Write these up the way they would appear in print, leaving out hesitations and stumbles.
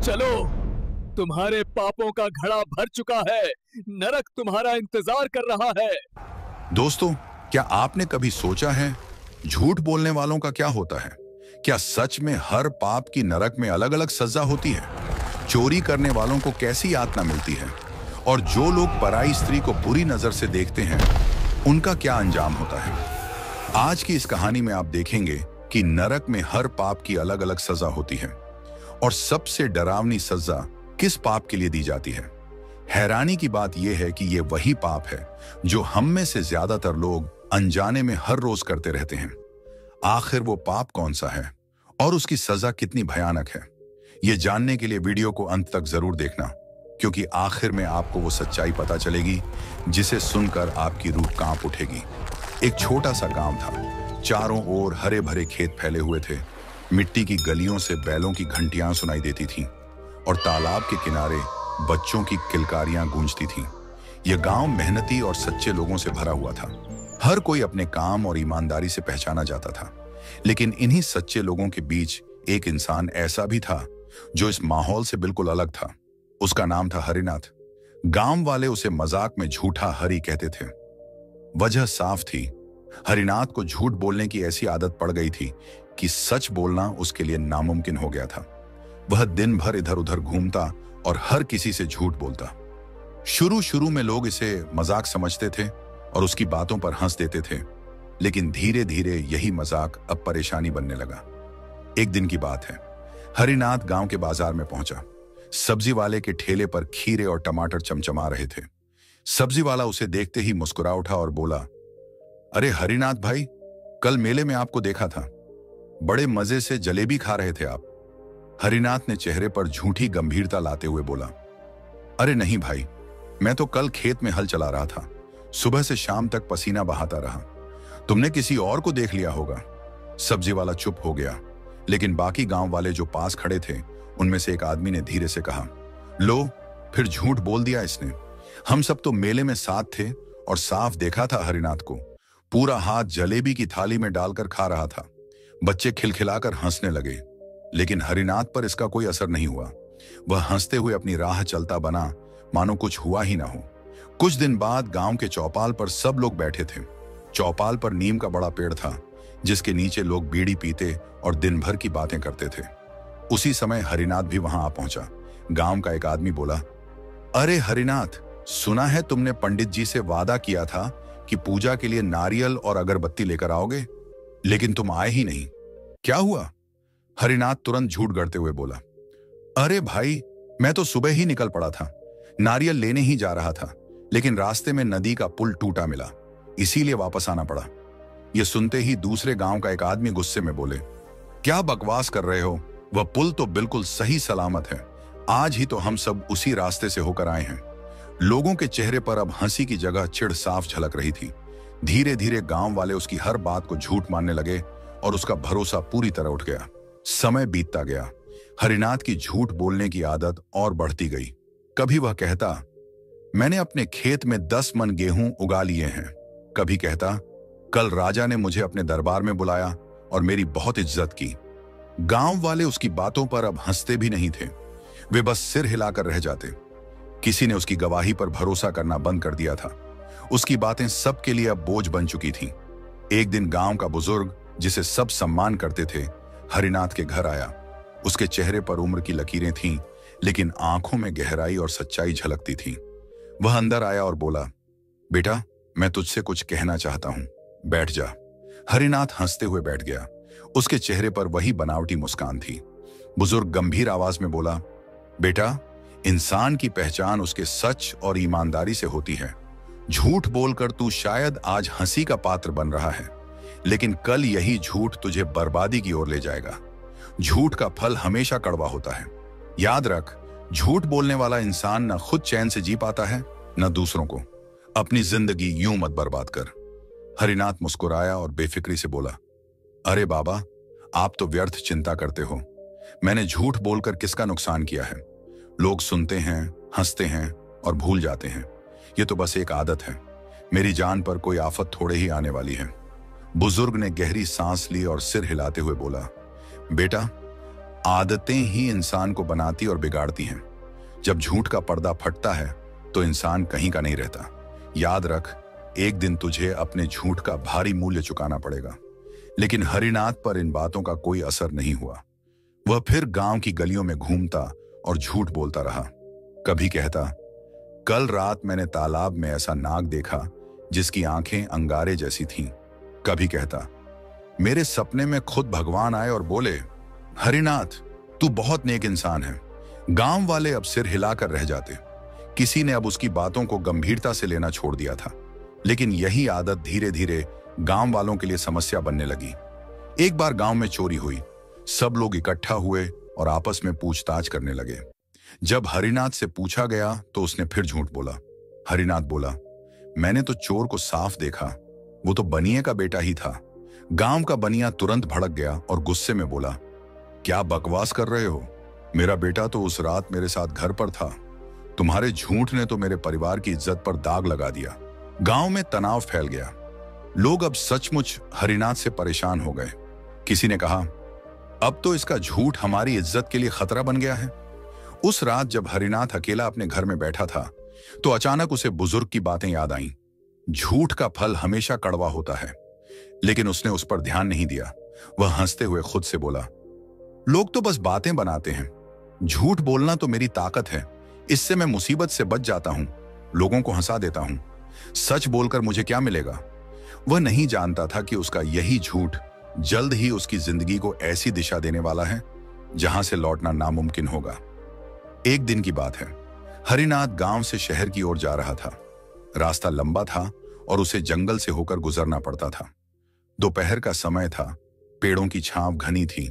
चलो, तुम्हारे पापों का घड़ा भर चुका है, नरक तुम्हारा इंतजार कर रहा है। दोस्तों, क्या आपने कभी सोचा है झूठ बोलने वालों का क्या होता है? क्या सच में हर पाप की नरक में अलग अलग सजा होती है? चोरी करने वालों को कैसी यातना मिलती है? और जो लोग पराई स्त्री को बुरी नजर से देखते हैं, उनका क्या अंजाम होता है? आज की इस कहानी में आप देखेंगे कि नरक में हर पाप की अलग अलग सजा होती है और सबसे डरावनी सजा किस पाप के लिए दी जाती है। हैरानी की बात यह है कि यह वही पाप है जो हम में से ज्यादातर लोग अनजाने में हर रोज करते रहते हैं। आखिर वो पाप कौन सा है और उसकी सजा कितनी भयानक है? ये जानने के लिए वीडियो को अंत तक जरूर देखना, क्योंकि आखिर में आपको वो सच्चाई पता चलेगी जिसे सुनकर आपकी रूह कांप उठेगी। एक छोटा सा गांव था। चारों ओर हरे भरे खेत फैले हुए थे। मिट्टी की गलियों से बैलों की घंटियां सुनाई देती थीं और तालाब के किनारे बच्चों की किलकारियां गूंजती थीं। यह गांव मेहनती और सच्चे लोगों से भरा हुआ था। हर कोई अपने काम और ईमानदारी से पहचाना जाता था। लेकिन इन्हीं सच्चे लोगों के बीच एक इंसान ऐसा भी था जो इस माहौल से बिल्कुल अलग था। उसका नाम था हरिनाथ। गांव वाले उसे मजाक में झूठा हरि कहते थे। वजह साफ थी, हरिनाथ को झूठ बोलने की ऐसी आदत पड़ गई थी कि सच बोलना उसके लिए नामुमकिन हो गया था। वह दिन भर इधर उधर घूमता और हर किसी से झूठ बोलता। शुरू में लोग इसे मजाक समझते थे और उसकी बातों पर हंस देते थे, लेकिन धीरे धीरे यही मजाक अब परेशानी बनने लगा। एक दिन की बात है, हरिनाथ गांव के बाजार में पहुंचा। सब्जी वाले के ठेले पर खीरे और टमाटर चमचमा रहे थे। सब्जी वाला उसे देखते ही मुस्कुरा उठा और बोला, अरे हरिनाथ भाई, कल मेले में आपको देखा था, बड़े मजे से जलेबी खा रहे थे आप। हरिनाथ ने चेहरे पर झूठी गंभीरता लाते हुए बोला, अरे नहीं भाई, मैं तो कल खेत में हल चला रहा था, सुबह से शाम तक पसीना बहाता रहा। तुमने किसी और को देख लिया होगा। सब्जी वाला चुप हो गया, लेकिन बाकी गांव वाले जो पास खड़े थे उनमें से एक आदमी ने धीरे से कहा, लो, फिर झूठ बोल दिया इसने। हम सब तो मेले में साथ थे और साफ देखा था हरिनाथ को, पूरा हाथ जलेबी की थाली में डालकर खा रहा था। बच्चे खिलखिलाकर हंसने लगे, लेकिन हरिनाथ पर इसका कोई असर नहीं हुआ। वह हंसते हुए अपनी राह चलता बना, मानो कुछ हुआ ही ना हो। कुछ दिन बाद गांव के चौपाल पर सब लोग बैठे थे। चौपाल पर नीम का बड़ा पेड़ था, जिसके नीचे लोग बीड़ी पीते और दिन भर की बातें करते थे। उसी समय हरिनाथ भी वहां आ पहुंचा। गांव का एक आदमी बोला, अरे हरिनाथ, सुना है तुमने पंडित जी से वादा किया था कि पूजा के लिए नारियल और अगरबत्ती लेकर आओगे, लेकिन तुम आए ही नहीं, क्या हुआ? हरिनाथ तुरंत झूठ गढ़ते हुए बोला, अरे भाई, मैं तो सुबह ही निकल पड़ा था, नारियल लेने ही जा रहा था, लेकिन रास्ते में नदी का पुल टूटा मिला, इसीलिए वापस आना पड़ा। यह सुनते ही दूसरे गांव का एक आदमी गुस्से में बोले, क्या बकवास कर रहे हो? वह पुल तो बिल्कुल सही सलामत है, आज ही तो हम सब उसी रास्ते से होकर आए हैं। लोगों के चेहरे पर अब हंसी की जगह चिढ़ साफ झलक रही थी। धीरे धीरे गांव वाले उसकी हर बात को झूठ मानने लगे और उसका भरोसा पूरी तरह उठ गया। समय बीतता गया। हरिनाथ की झूठ बोलने की आदत और बढ़ती गई। कभी वह कहता, मैंने अपने खेत में 10 मन गेहूं उगा लिए हैं। कभी कहता, कल राजा ने मुझे अपने दरबार में बुलाया और मेरी बहुत इज्जत की। गांव वाले उसकी बातों पर अब हंसते भी नहीं थे, वे बस सिर हिलाकर रह जाते। किसी ने उसकी गवाही पर भरोसा करना बंद कर दिया था। उसकी बातें सबके लिए अब बोझ बन चुकी थीं। एक दिन गांव का बुजुर्ग, जिसे सब सम्मान करते थे, हरिनाथ के घर आया। उसके चेहरे पर उम्र की लकीरें थीं, लेकिन आंखों में गहराई और सच्चाई झलकती थी। वह अंदर आया और बोला, बेटा, मैं तुझसे कुछ कहना चाहता हूं, बैठ जा। हरिनाथ हंसते हुए बैठ गया। उसके चेहरे पर वही बनावटी मुस्कान थी। बुजुर्ग गंभीर आवाज में बोला, बेटा, इंसान की पहचान उसके सच और ईमानदारी से होती है। झूठ बोलकर तू शायद आज हंसी का पात्र बन रहा है, लेकिन कल यही झूठ तुझे बर्बादी की ओर ले जाएगा। झूठ का फल हमेशा कड़वा होता है। याद रख, झूठ बोलने वाला इंसान न खुद चैन से जी पाता है, न दूसरों को। अपनी जिंदगी यूं मत बर्बाद कर। हरिनाथ मुस्कुराया और बेफिक्री से बोला, अरे बाबा, आप तो व्यर्थ चिंता करते हो। मैंने झूठ बोलकर किसका नुकसान किया है? लोग सुनते हैं, हंसते हैं और भूल जाते हैं। ये तो बस एक आदत है। मेरी जान पर कोई आफत थोड़े ही आने वाली है। बुजुर्ग ने गहरी सांस ली और सिर हिलाते हुए बोला, बेटा, आदतें ही इंसान को बनाती और बिगाड़ती हैं। जब झूठ का पर्दा फटता है तो इंसान कहीं का नहीं रहता। याद रख, एक दिन तुझे अपने झूठ का भारी मूल्य चुकाना पड़ेगा। लेकिन हरिनाथ पर इन बातों का कोई असर नहीं हुआ। वह फिर गांव की गलियों में घूमता और झूठ बोलता रहा। कभी कहता, कल रात मैंने तालाब में ऐसा नाग देखा जिसकी आंखें अंगारे जैसी थीं। कभी कहता, मेरे सपने में खुद भगवान आए और बोले, हरिनाथ तू बहुत नेक इंसान है। गांव वाले अब सिर हिलाकर रह जाते। किसी ने अब उसकी बातों को गंभीरता से लेना छोड़ दिया था। लेकिन यही आदत धीरे धीरे गांव वालों के लिए समस्या बनने लगी। एक बार गांव में चोरी हुई। सब लोग इकट्ठा हुए और आपस में पूछताछ करने लगे। जब हरिनाथ से पूछा गया तो उसने फिर झूठ बोला। हरिनाथ बोला, मैंने तो चोर को साफ देखा, वो तो बनिए का बेटा ही था। गांव का बनिया तुरंत भड़क गया और गुस्से में बोला, क्या बकवास कर रहे हो? मेरा बेटा तो उस रात मेरे साथ घर पर था। तुम्हारे झूठ ने तो मेरे परिवार की इज्जत पर दाग लगा दिया। गांव में तनाव फैल गया। लोग अब सचमुच हरिनाथ से परेशान हो गए। किसी ने कहा, अब तो इसका झूठ हमारी इज्जत के लिए खतरा बन गया है। उस रात जब हरिनाथ अकेला अपने घर में बैठा था तो अचानक उसे बुजुर्ग की बातें याद आईं। झूठ का फल हमेशा कड़वा होता है। लेकिन उसने उस पर ध्यान नहीं दिया। वह हंसते हुए खुद से बोला, लोग तो बस बातें बनाते हैं। झूठ बोलना तो मेरी ताकत है। इससे मैं मुसीबत से बच जाता हूं, लोगों को हंसा देता हूं। सच बोलकर मुझे क्या मिलेगा? वह नहीं जानता था कि उसका यही झूठ जल्द ही उसकी जिंदगी को ऐसी दिशा देने वाला है जहां से लौटना नामुमकिन होगा। एक दिन की बात है। हरिनाथ गांव से शहर की ओर जा रहा था। रास्ता लंबा था और उसे जंगल से होकर गुजरना पड़ता था। दोपहर का समय था। पेड़ों की छांव घनी थी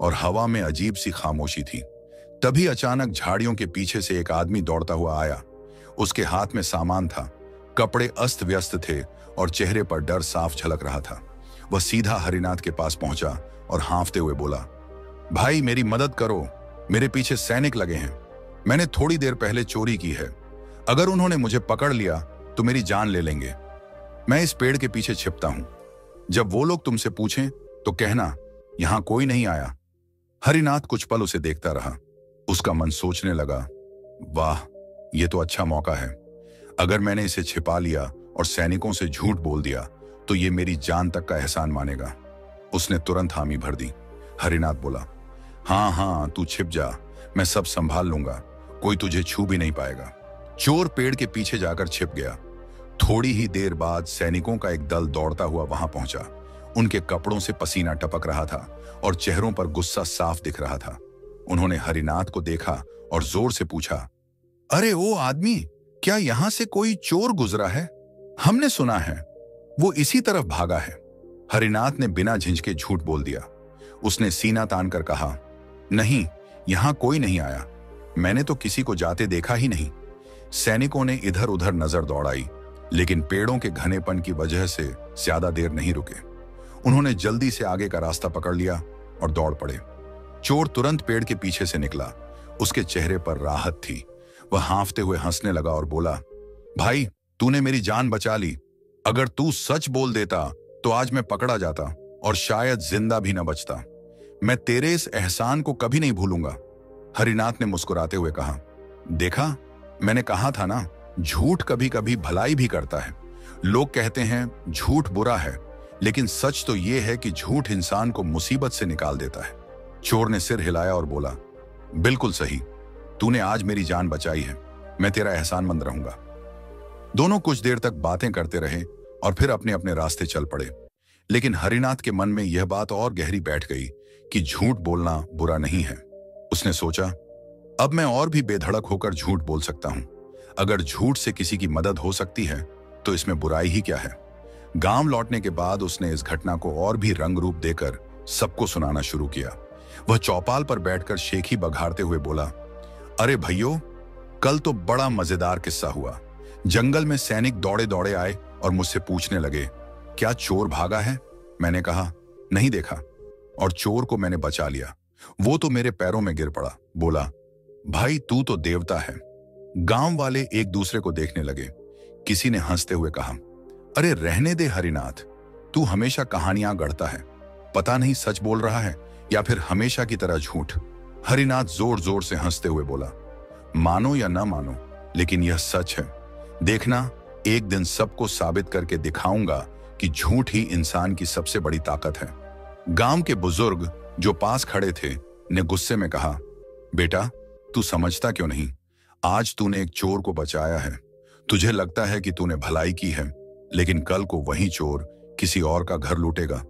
और हवा में अजीब सी खामोशी थी। तभी अचानक झाड़ियों के पीछे से एक आदमी दौड़ता हुआ आया। उसके हाथ में सामान था। कपड़े अस्त व्यस्त थे और चेहरे पर डर साफ झलक रहा था। वह सीधा हरिनाथ के पास पहुंचा और हांफते हुए बोला, भाई मेरी मदद करो, मेरे पीछे सैनिक लगे हैं। मैंने थोड़ी देर पहले चोरी की है। अगर उन्होंने मुझे पकड़ लिया तो मेरी जान ले लेंगे। मैं इस पेड़ के पीछे छिपता हूं। जब वो लोग तुमसे पूछें तो कहना यहां कोई नहीं आया। हरिनाथ कुछ पल उसे देखता रहा। उसका मन सोचने लगा, वाह ये तो अच्छा मौका है। अगर मैंने इसे छिपा लिया और सैनिकों से झूठ बोल दिया तो ये मेरी जान तक का एहसान मानेगा। उसने तुरंत हामी भर दी। हरिनाथ बोला, हाँ हाँ तू छिप जा, मैं सब संभाल लूंगा, कोई तुझे छू भी नहीं पाएगा। चोर पेड़ के पीछे जाकर छिप गया। थोड़ी ही देर बाद सैनिकों का एक दल दौड़ता हुआ वहां पहुंचा। उनके कपड़ों से पसीना टपक रहा था और चेहरों पर गुस्सा साफ दिख रहा था। उन्होंने हरिनाथ को देखा और जोर से पूछा, अरे ओ आदमी, क्या यहां से कोई चोर गुजरा है? हमने सुना है वो इसी तरफ भागा है। हरिनाथ ने बिना झिझके झूठ बोल दिया। उसने सीना तान कर कहा, नहीं यहां कोई नहीं आया, मैंने तो किसी को जाते देखा ही नहीं। सैनिकों ने इधर उधर नजर दौड़ाई, लेकिन पेड़ों के घनेपन की वजह से ज्यादा देर नहीं रुके। उन्होंने जल्दी से आगे का रास्ता पकड़ लिया और दौड़ पड़े। चोर तुरंत पेड़ के पीछे से निकला। उसके चेहरे पर राहत थी। वह हांफते हुए हंसने लगा और बोला, भाई तूने मेरी जान बचा ली। अगर तू सच बोल देता तो आज मैं पकड़ा जाता और शायद जिंदा भी न बचता। मैं तेरे इस एहसान को कभी नहीं भूलूंगा। हरिनाथ ने मुस्कुराते हुए कहा, देखा मैंने कहा था ना, झूठ कभी कभी भलाई भी करता है। लोग कहते हैं झूठ बुरा है, लेकिन सच तो यह है कि झूठ इंसान को मुसीबत से निकाल देता है। चोर ने सिर हिलाया और बोला, बिल्कुल सही, तूने आज मेरी जान बचाई है, मैं तेरा एहसानमंद रहूंगा। दोनों कुछ देर तक बातें करते रहे और फिर अपने अपने रास्ते चल पड़े। लेकिन हरिनाथ के मन में यह बात और गहरी बैठ गई कि झूठ बोलना बुरा नहीं है। उसने सोचा, अब मैं और भी बेधड़क होकर झूठ बोल सकता हूं। अगर झूठ से किसी की मदद हो सकती है तो इसमें बुराई ही क्या है। गांव लौटने के बाद उसने इस घटना को और भी रंग रूप देकर सबको सुनाना शुरू किया। वह चौपाल पर बैठकर शेखी बघाड़ते हुए बोला, अरे भैयो, कल तो बड़ा मजेदार किस्सा हुआ। जंगल में सैनिक दौड़े दौड़े आए और मुझसे पूछने लगे, क्या चोर भागा है? मैंने कहा, नहीं देखा, और चोर को मैंने बचा लिया। वो तो मेरे पैरों में गिर पड़ा। बोला, भाई तू तो देवता है। गांव वाले एक दूसरे को देखने लगे। किसी ने हंसते हुए कहा, अरे रहने दे हरिनाथ, तू हमेशा कहानियां गढ़ता है, पता नहीं सच बोल रहा है या फिर हमेशा की तरह झूठ। हरिनाथ जोर जोर से हंसते हुए बोला, मानो या ना मानो, लेकिन यह सच है। देखना, एक दिन सबको साबित करके दिखाऊंगा कि झूठ ही इंसान की सबसे बड़ी ताकत है। गांव के बुजुर्ग जो पास खड़े थे ने गुस्से में कहा, बेटा, तू समझता क्यों नहीं? आज तूने एक चोर को बचाया है। तुझे लगता है कि तूने भलाई की है, लेकिन कल को वही चोर किसी और का घर लूटेगा।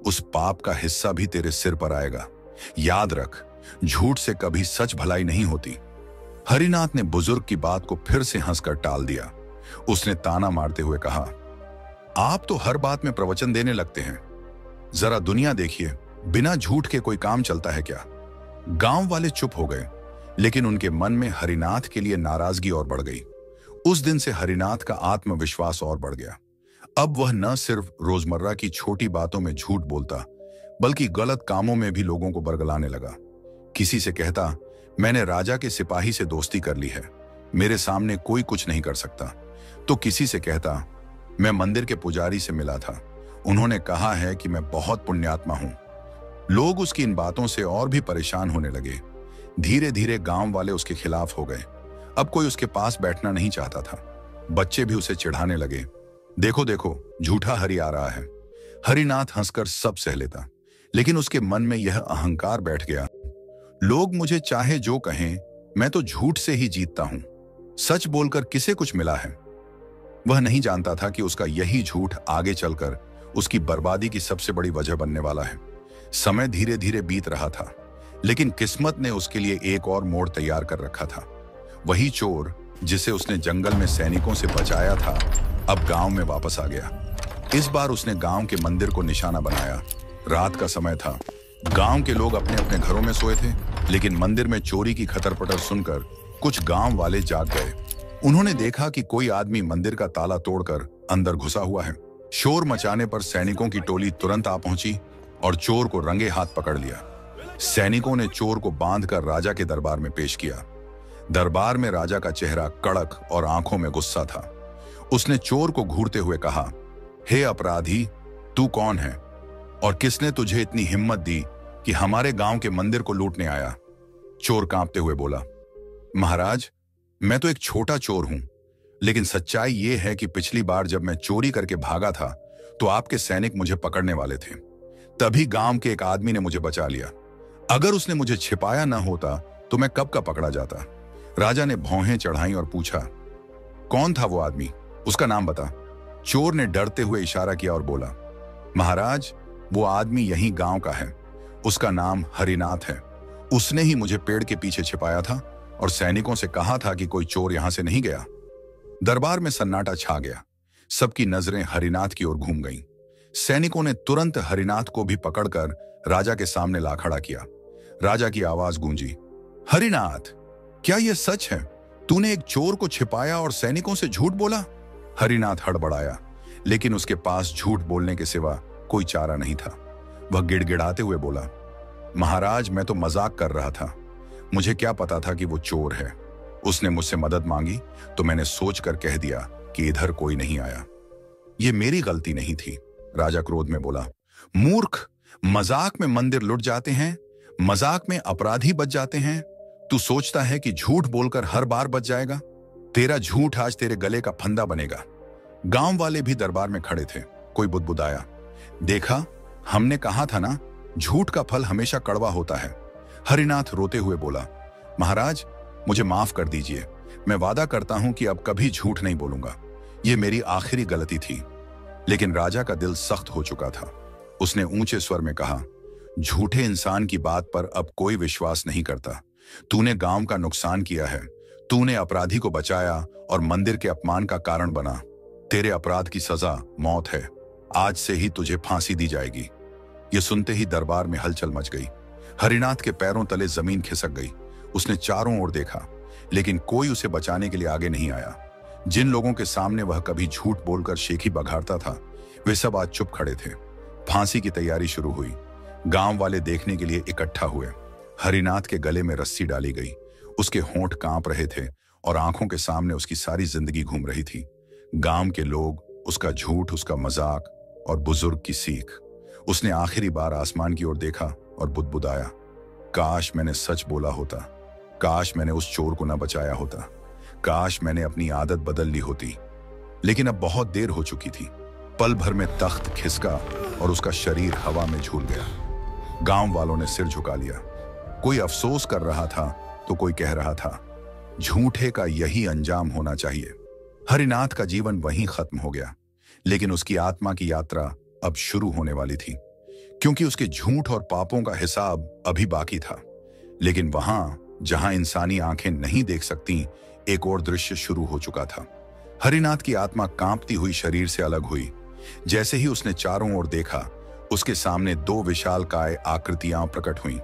उस पाप का हिस्सा भी तेरे सिर पर आएगा। याद रख, झूठ से कभी सच भलाई नहीं होती। हरिनाथ ने बुजुर्ग की बात को फिर से हंसकर टाल दिया। उसने ताना मारते हुए कहा, आप तो हर बात में प्रवचन देने लगते हैं। जरा दुनिया देखिए, बिना झूठ के कोई काम चलता है क्या? गांव वाले चुप हो गए, लेकिन उनके मन में हरिनाथ के लिए नाराजगी और बढ़ गई। उस दिन से हरिनाथ का आत्मविश्वास और बढ़ गया। अब वह न सिर्फ रोजमर्रा की छोटी बातों में झूठ बोलता, बल्कि गलत कामों में भी लोगों को बरगलाने लगा। किसी से कहता, मैंने राजा के सिपाही से दोस्ती कर ली है, मेरे सामने कोई कुछ नहीं कर सकता। तो किसी से कहता, मैं मंदिर के पुजारी से मिला था, उन्होंने कहा है कि मैं बहुत पुण्यात्मा हूं। लोग उसकी इन बातों से और भी परेशान होने लगे। धीरे धीरे गांव वाले उसके खिलाफ हो गए। अब कोई उसके पास बैठना नहीं चाहता था। बच्चे भी उसे चिढ़ाने लगे, देखो देखो, झूठा हरि आ रहा है। हरिनाथ हंसकर सब सह लेता, लेकिन उसके मन में यह अहंकार बैठ गया, लोग मुझे चाहे जो कहें, मैं तो झूठ से ही जीतता हूं। सच बोलकर किसे कुछ मिला है? वह नहीं जानता था कि उसका यही झूठ आगे चलकर उसकी बर्बादी की सबसे बड़ी वजह बनने वाला है। समय धीरे धीरे बीत रहा था, लेकिन किस्मत ने उसके लिए एक और मोड़ तैयार कर रखा था। वही चोर जिसे उसने जंगल में सैनिकों से बचाया था, अब गांव में वापस आ गया। इस बार उसने गांव के मंदिर को निशाना बनाया। रात का समय था, गांव के लोग अपने अपने घरों में सोए थे, लेकिन मंदिर में चोरी की खतर-पटर सुनकर कुछ गांव वाले जाग गए। उन्होंने देखा कि कोई आदमी मंदिर का ताला तोड़कर अंदर घुसा हुआ है। शोर मचाने पर सैनिकों की टोली तुरंत आ पहुंची और चोर को रंगे हाथ पकड़ लिया। सैनिकों ने चोर को बांधकर राजा के दरबार में पेश किया। दरबार में राजा का चेहरा कड़क और आंखों में गुस्सा था। उसने चोर को घूरते हुए कहा, हे अपराधी, तू कौन है और किसने तुझे इतनी हिम्मत दी कि हमारे गांव के मंदिर को लूटने आया? चोर कांपते हुए बोला, महाराज, मैं तो एक छोटा चोर हूं, लेकिन सच्चाई यह है कि पिछली बार जब मैं चोरी करके भागा था तो आपके सैनिक मुझे पकड़ने वाले थे। तभी गांव के एक आदमी ने मुझे बचा लिया। अगर उसने मुझे छिपाया ना होता तो मैं कब का पकड़ा जाता। राजा ने भौहें चढ़ाई और पूछा, कौन था वो आदमी? उसका नाम बता। चोर ने डरते हुए इशारा किया और बोला, महाराज, वो आदमी यही गांव का है। उसका नाम हरिनाथ है। उसने ही मुझे पेड़ के पीछे छिपाया था और सैनिकों से कहा था कि कोई चोर यहां से नहीं गया। दरबार में सन्नाटा छा गया। सबकी नजरें हरिनाथ की ओर घूम गईं। सैनिकों ने तुरंत हरिनाथ को भी पकड़कर राजा के सामने ला खड़ा किया। राजा की आवाज गूंजी, हरिनाथ, क्या यह सच है? तूने एक चोर को छिपाया और सैनिकों से झूठ बोला? हरिनाथ हड़बड़ाया, लेकिन उसके पास झूठ बोलने के सिवा कोई चारा नहीं था। वह गिड़गिड़ाते हुए बोला, महाराज, मैं तो मजाक कर रहा था। मुझे क्या पता था कि वो चोर है। उसने मुझसे मदद मांगी तो मैंने सोचकर कह दिया कि इधर कोई नहीं आया। ये मेरी गलती नहीं थी। राजा क्रोध में बोला, मूर्ख, मजाक में मंदिर लुट जाते हैं, मजाक में अपराधी बच जाते हैं। तू सोचता है कि झूठ बोलकर हर बार बच जाएगा? तेरा झूठ आज तेरे गले का फंदा बनेगा। गांव वाले भी दरबार में खड़े थे। कोई बुदबुदाया, देखा, हमने कहा था ना, झूठ का फल हमेशा कड़वा होता है। हरिनाथ रोते हुए बोला, महाराज, मुझे माफ कर दीजिए। मैं वादा करता हूं कि अब कभी झूठ नहीं बोलूंगा। यह मेरी आखिरी गलती थी। लेकिन राजा का दिल सख्त हो चुका था। उसने ऊंचे स्वर में कहा, झूठे इंसान की बात पर अब कोई विश्वास नहीं करता। तूने गांव का नुकसान किया है। तूने अपराधी को बचाया और मंदिर के अपमान का कारण बना। तेरे अपराध की सजा मौत है। आज से ही तुझे फांसी दी जाएगी। यह सुनते ही दरबार में हलचल मच गई। हरिनाथ के पैरों तले जमीन खिसक गई। उसने चारों ओर देखा, लेकिन कोई उसे बचाने के लिए आगे नहीं आया। जिन लोगों के सामने वह कभी झूठ बोलकर शेखी बघाड़ता था, वे सब आज चुप खड़े थे। फांसी की तैयारी शुरू हुई। गांव वाले देखने के लिए इकट्ठा हुए। हरिनाथ के गले में रस्सी डाली गई। उसके होंठ कांप रहे थे और आंखों के सामने उसकी सारी जिंदगी घूम रही थी। गांव के लोग, उसका झूठ, उसका मजाक और बुजुर्ग की सीख। उसने आखिरी बार आसमान की ओर देखा और बुदबुदाया, काश मैंने सच बोला होता, काश मैंने उस चोर को न बचाया होता, काश मैंने अपनी आदत बदल ली होती। लेकिन अब बहुत देर हो चुकी थी। पल भर में तख्त खिसका और उसका शरीर हवा में झूल गया। गांव वालों ने सिर झुका लिया। कोई अफसोस कर रहा था तो कोई कह रहा था, झूठे का यही अंजाम होना चाहिए। हरिनाथ का जीवन वहीं खत्म हो गया, लेकिन उसकी आत्मा की यात्रा अब शुरू होने वाली थी, क्योंकि उसके झूठ और पापों का हिसाब अभी बाकी था। लेकिन वहां जहां इंसानी आंखें नहीं देख सकती, एक और दृश्य शुरू हो चुका था। हरिनाथ की आत्मा कांपती हुई शरीर से अलग हुई। जैसे ही उसने चारों ओर देखा, उसके सामने दो विशालकाय आकृतियां प्रकट हुईं।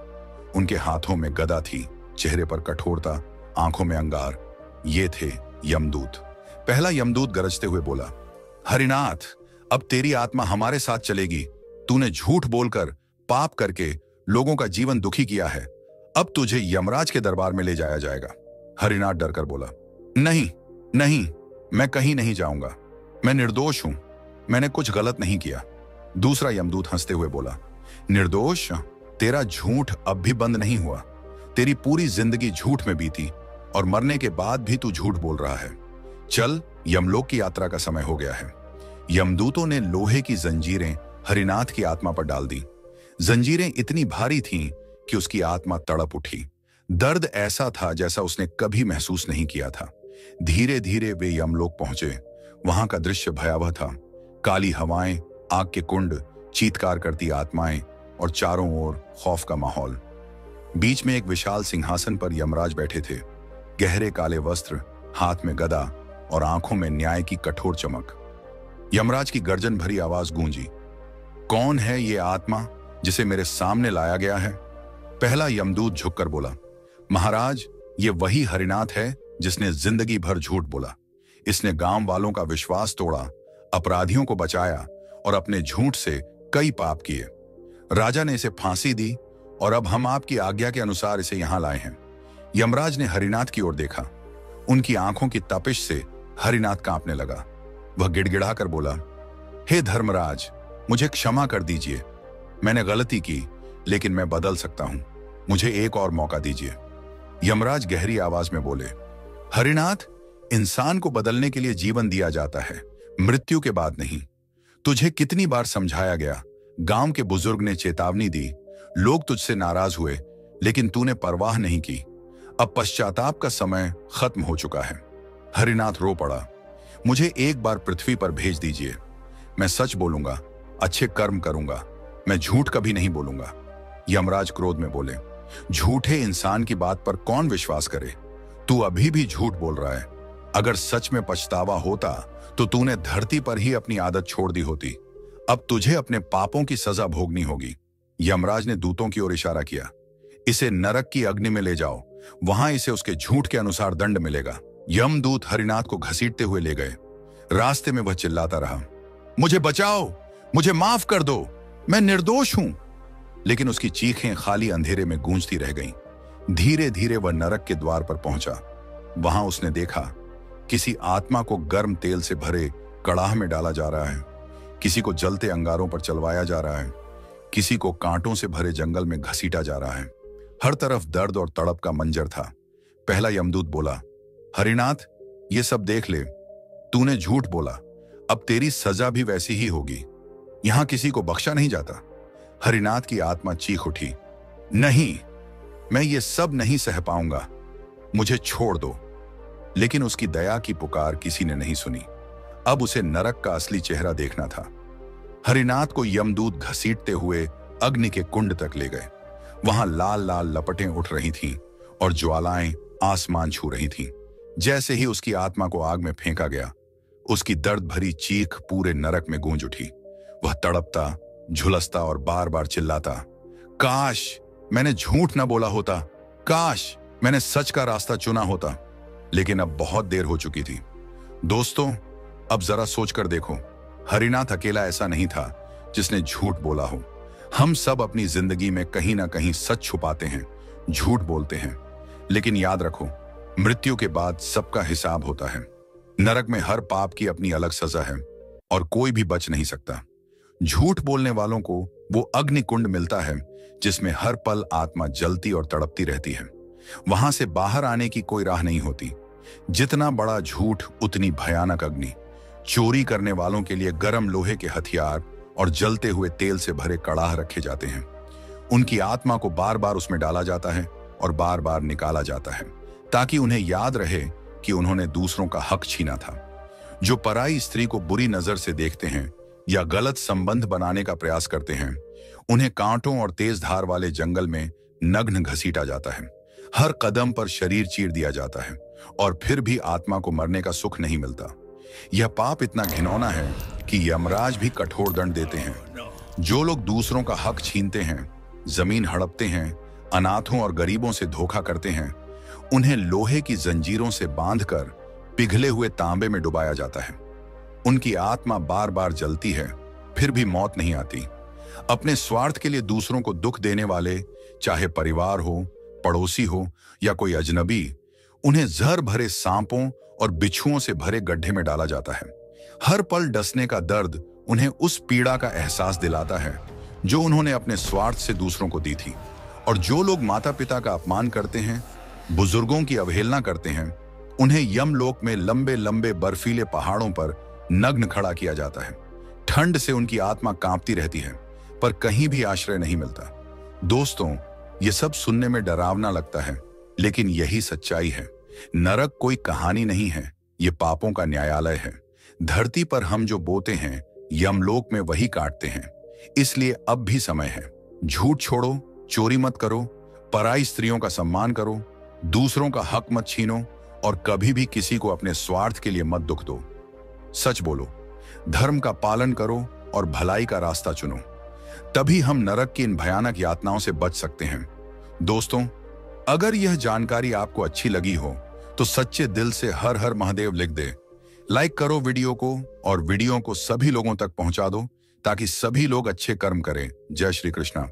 उनके हाथों में गदा थी, चेहरे पर कठोरता, आंखों में अंगार। ये थे यमदूत। पहला यमदूत गरजते हुए बोला, हरिनाथ, अब तेरी आत्मा हमारे साथ चलेगी। तूने झूठ बोलकर, पाप करके लोगों का जीवन दुखी किया है। अब तुझे यमराज के दरबार में ले जाया जाएगा। हरिनाथ डरकर बोला, नहीं नहीं, मैं कहीं नहीं जाऊंगा। मैं निर्दोष हूं, मैंने कुछ गलत नहीं किया। दूसरा यमदूत हंसते हुए बोला, निर्दोष? तेरा झूठ अब भी बंद नहीं हुआ। तेरी पूरी जिंदगी झूठ में बीती और मरने के बाद भी तू झूठ बोल रहा है। चल, यमलोक की यात्रा का समय हो गया है। यमदूतों ने लोहे की जंजीरें हरिनाथ की आत्मा पर डाल दी। जंजीरें इतनी भारी थीं कि उसकी आत्मा तड़प उठी। दर्द ऐसा था जैसा उसने कभी महसूस नहीं किया था। धीरे धीरे वे यमलोक पहुंचे। वहां का दृश्य भयावह था। काली हवाएं, आग के कुंड, चीत्कार करती आत्माएं और चारों ओर खौफ का माहौल। बीच में एक विशाल सिंहासन पर यमराज बैठे थे। गहरे काले वस्त्र, हाथ में गदा और आंखों में न्याय की कठोर चमक। यमराज की गर्जन भरी आवाज गूंजी, कौन है ये आत्मा जिसे मेरे सामने लाया गया है? पहला यमदूत झुककर बोला, महाराज, ये वही हरिनाथ है जिसने जिंदगी भर झूठ बोला। इसने गांव वालों का विश्वास तोड़ा, अपराधियों को बचाया और अपने झूठ से कई पाप किए। राजा ने इसे फांसी दी और अब हम आपकी आज्ञा के अनुसार इसे यहां लाए हैं। यमराज ने हरिनाथ की ओर देखा। उनकी आंखों की तपिश से हरिनाथ कांपने लगा। वह गिड़गिड़ा कर बोला, हे धर्मराज, मुझे क्षमा कर दीजिए। मैंने गलती की, लेकिन मैं बदल सकता हूं। मुझे एक और मौका दीजिए। यमराज गहरी आवाज में बोले, हरिनाथ, इंसान को बदलने के लिए जीवन दिया जाता है, मृत्यु के बाद नहीं। तुझे कितनी बार समझाया गया, गांव के बुजुर्ग ने चेतावनी दी, लोग तुझसे नाराज हुए, लेकिन तूने परवाह नहीं की। अब पश्चाताप का समय खत्म हो चुका है। हरिनाथ रो पड़ा, मुझे एक बार पृथ्वी पर भेज दीजिए। मैं सच बोलूंगा, अच्छे कर्म करूंगा, मैं झूठ कभी नहीं बोलूंगा। यमराज क्रोध में बोले, झूठे इंसान की बात पर कौन विश्वास करे? तू अभी भी झूठ बोल रहा है। अगर सच में पछतावा होता तो तूने धरती पर ही अपनी आदत छोड़ दी होती। अब तुझे अपने पापों की सजा भोगनी होगी। यमराज ने दूतों की ओर इशारा किया, इसे नरक की अग्नि में ले जाओ, वहां इसे उसके झूठ के अनुसार दंड मिलेगा। यमदूत हरिनाथ को घसीटते हुए ले गए। रास्ते में वह चिल्लाता रहा, मुझे बचाओ, मुझे माफ कर दो, मैं निर्दोष हूं। लेकिन उसकी चीखें खाली अंधेरे में गूंजती रह गईं। धीरे धीरे वह नरक के द्वार पर पहुंचा। वहां उसने देखा, किसी आत्मा को गर्म तेल से भरे कड़ाह में डाला जा रहा है, किसी को जलते अंगारों पर चलवाया जा रहा है, किसी को कांटों से भरे जंगल में घसीटा जा रहा है। हर तरफ दर्द और तड़प का मंजर था। पहला यमदूत बोला, हरिनाथ, ये सब देख ले, तूने झूठ बोला, अब तेरी सजा भी वैसी ही होगी। यहां किसी को बख्शा नहीं जाता। हरिनाथ की आत्मा चीख उठी, नहीं, मैं ये सब नहीं सह पाऊंगा, मुझे छोड़ दो। लेकिन उसकी दया की पुकार किसी ने नहीं सुनी। अब उसे नरक का असली चेहरा देखना था। हरिनाथ को यमदूत घसीटते हुए अग्नि के कुंड तक ले गए। वहां लाल लाल लपटें उठ रही थीं और ज्वालाएं आसमान छू रही थीं। जैसे ही उसकी आत्मा को आग में फेंका गया, उसकी दर्द भरी चीख पूरे नरक में गूंज उठी। वह तड़पता, झुलसता और बार बार चिल्लाता, काश मैंने झूठ न बोला होता, काश मैंने सच का रास्ता चुना होता। लेकिन अब बहुत देर हो चुकी थी। दोस्तों, अब जरा सोचकर देखो, हरिनाथ अकेला ऐसा नहीं था जिसने झूठ बोला हो। हम सब अपनी जिंदगी में कहीं ना कहीं सच छुपाते हैं, झूठ बोलते हैं। लेकिन याद रखो, मृत्यु के बाद सबका हिसाब होता है। नरक में हर पाप की अपनी अलग सजा है और कोई भी बच नहीं सकता। झूठ बोलने वालों को वो अग्नि कुंड मिलता है जिसमें हर पल आत्मा जलती और तड़पती रहती है। वहां से बाहर आने की कोई राह नहीं होती। जितना बड़ा झूठ उतनी भयानक अग्नि। चोरी करने वालों के लिए गर्म लोहे के हथियार और जलते हुए तेल से भरे कड़ाह रखे जाते हैं। उनकी आत्मा को बार बार उसमें डाला जाता है और बार बार निकाला जाता है, ताकि उन्हें याद रहे कि उन्होंने दूसरों का हक छीना था। जो पराई स्त्री को बुरी नजर से देखते हैं या गलत संबंध बनाने का प्रयास करते हैं, उन्हें कांटों और तेज धार वाले जंगल में नग्न घसीटा जाता है। हर कदम पर शरीर चीर दिया जाता है और फिर भी आत्मा को मरने का सुख नहीं मिलता। यह पाप इतना घिनौना है कि यमराज भी कठोर दंड देते हैं। जो लोग दूसरों का हक छीनते हैं, जमीन हड़पते हैं, अनाथों और गरीबों से धोखा करते हैं, उन्हें लोहे की जंजीरों से बांधकर पिघले हुए तांबे में डुबाया जाता है। उनकी आत्मा बार बार जलती है, फिर भी मौत नहीं आती। अपने स्वार्थ के लिए दूसरों को दुख देने वाले, चाहे परिवार हो, पड़ोसी हो या कोई अजनबी, उन्हें जहर भरे सांपों और बिच्छुओं से भरे गड्ढे में डाला जाता है। हर पल डसने का दर्द उन्हें उस पीड़ा का एहसास दिलाता है जो उन्होंने अपने स्वार्थ से दूसरों को दी थी। और जो लोग माता पिता का अपमान करते हैं, बुजुर्गों की अवहेलना करते हैं, उन्हें यमलोक में लंबे लंबे बर्फीले पहाड़ों पर नग्न खड़ा किया जाता है। ठंड से उनकी आत्मा कांपती रहती है, पर कहीं भी आश्रय नहीं मिलता। दोस्तों, ये सब सुनने में डरावना लगता है, लेकिन यही सच्चाई है। नरक कोई कहानी नहीं है, ये पापों का न्यायालय है। धरती पर हम जो बोते हैं, यमलोक में वही काटते हैं। इसलिए अब भी समय है। झूठ छोड़ो, चोरी मत करो, पराई स्त्रियों का सम्मान करो, दूसरों का हक मत छीनो और कभी भी किसी को अपने स्वार्थ के लिए मत दुख दो। सच बोलो, धर्म का पालन करो और भलाई का रास्ता चुनो। तभी हम नरक की इन भयानक यातनाओं से बच सकते हैं। दोस्तों, अगर यह जानकारी आपको अच्छी लगी हो तो सच्चे दिल से हर हर महादेव लिख दे। लाइक करो वीडियो को और वीडियो को सभी लोगों तक पहुंचा दो, ताकि सभी लोग अच्छे कर्म करें। जय श्री कृष्णा।